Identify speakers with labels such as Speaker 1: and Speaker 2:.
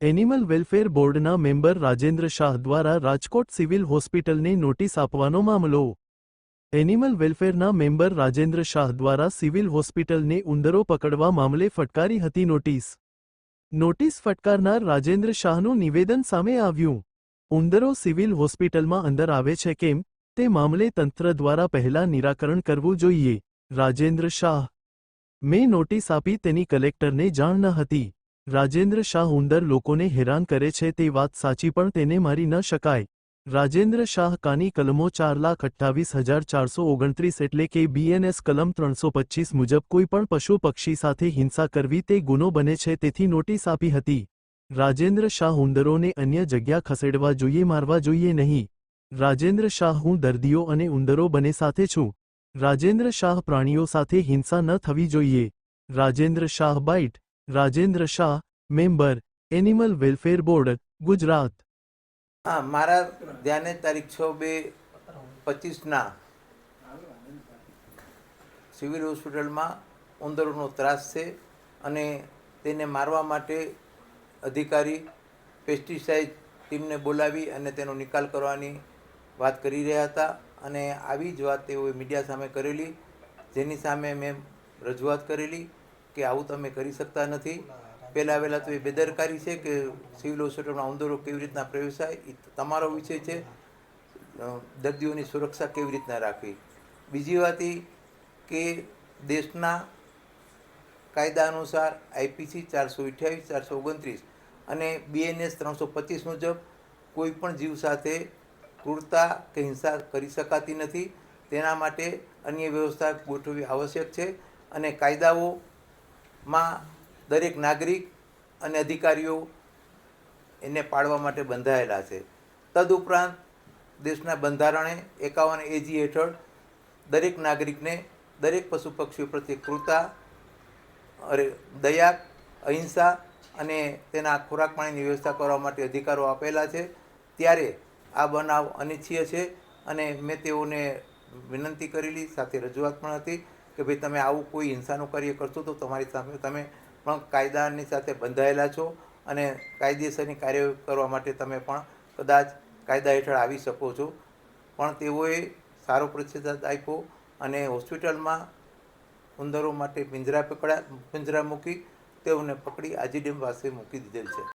Speaker 1: Animal welfare બોર્ડના member Rajendra Shah દ્વારા Rajkot civil હોસ્પિટલને નોટિસ આપવાનો મામલો. એનિમલ વેલફેરના મેમ્બર રાજેન્દ્ર શાહ દ્વારા સિવિલ હોસ્પિટલને ઉંદરો પકડવા મામલે ફટકારી હતી નોટિસ. નોટિસ ફટકારનાર રાજેન્દ્ર શાહનું નિવેદન સામે આવ્યું. ઉંદરો સિવિલ હોસ્પિટલમાં અંદર આવે છે કેમ, તે મામલે તંત્ર દ્વારા પહેલા નિરાકરણ કરવું જોઈએ. રાજેન્દ્ર શાહ: મેં નોટિસ આપી તેની કલેક્ટરને જાણ ન હતી. રાજેન્દ્ર શાહ: ઉંદર લોકોને હેરાન કરે છે તે વાત સાચી, પણ તેને મારી ન શકાય. રાજેન્દ્ર શાહ: કાની કલમો 4,28,429 એટલે કે બીએનએસ કલમ 325 મુજબ કોઈ પણ પશુ પક્ષી સાથે હિંસા કરવી તે ગુનો બને છે, તેથી નોટિસ આપી હતી. રાજેન્દ્ર શાહ: ઉંદરોને અન્ય જગ્યા ખસેડવા જોઈએ, મારવા જોઈએ નહીં. રાજેન્દ્ર શાહ: હું દર્દીઓ અને ઉંદરો બંને સાથે છું. રાજેન્દ્ર શાહ: પ્રાણીઓ સાથે હિંસા ન થવી જોઈએ. Rajendra Shah bite. Rajendra Shah, member, animal welfare board, Gujarat.
Speaker 2: હા, મારા ધ્યાને તારીખ 6/2/25ના સિવિલ હોસ્પિટલમાં ઉંદરોનો ત્રાસ છે અને તેને મારવા માટે અધિકારી પેસ્ટિસાઇડ ટીમને બોલાવી અને તેનો નિકાલ કરવાની વાત કરી રહ્યા હતા અને આવી જ વાત તેઓએ મીડિયા સામે કરેલી, જેની સામે મેં રજૂઆત કરેલી કે આવું તમે કરી શકતા નથી. પહેલાં તો એ બેદરકારી છે કે સિવિલ હોસ્પિટલમાં ઉંદરો કેવી રીતના પ્રવેશાય, એ તમારો વિષય છે. દર્દીઓની સુરક્ષા કેવી રીતના રાખવી. બીજી વાત એ કે દેશના કાયદા અનુસાર આઈપીસી 428, 429 અને બીએનએસ 325 મુજબ કોઈ પણ જીવ સાથે ક્રૂરતા કે હિંસા કરી શકાતી નથી. તેના માટે અન્ય વ્યવસ્થા ગોઠવવી આવશ્યક છે અને કાયદાઓમાં દરેક નાગરિક અને અધિકારીઓ એને પાળવા માટે બંધાયેલા છે. તદુપરાંત દેશના બંધારણે 51 એજી હેઠળ દરેક નાગરિકને દરેક પશુ પક્ષીઓ પ્રત્યે ક્રૂરતા, દયા, અહિંસા અને તેના ખોરાક પાણીની વ્યવસ્થા કરવા માટે અધિકારો આપેલા છે. ત્યારે આ બનાવ અનિચ્છનીય છે અને મેં તેઓને વિનંતી કરેલી, સાથે રજૂઆત પણ હતી કે ભાઈ તમે આવું કોઈ હિંસાનું કાર્ય કરશો તો તમારી સામે તમે પણ કાયદાની સાથે બંધાયેલા છો અને કાયદેસરની કાર્યવાહી કરવા માટે તમે પણ કદાચ કાયદા હેઠળ આવી શકો છો. પણ તેઓએ સારો પ્રતિસાદ આપ્યો અને હોસ્પિટલમાં ઉંદરો માટે પિંજરા મૂકી તેઓને પકડી આજીડેમ પાસે મૂકી દીધેલ છે.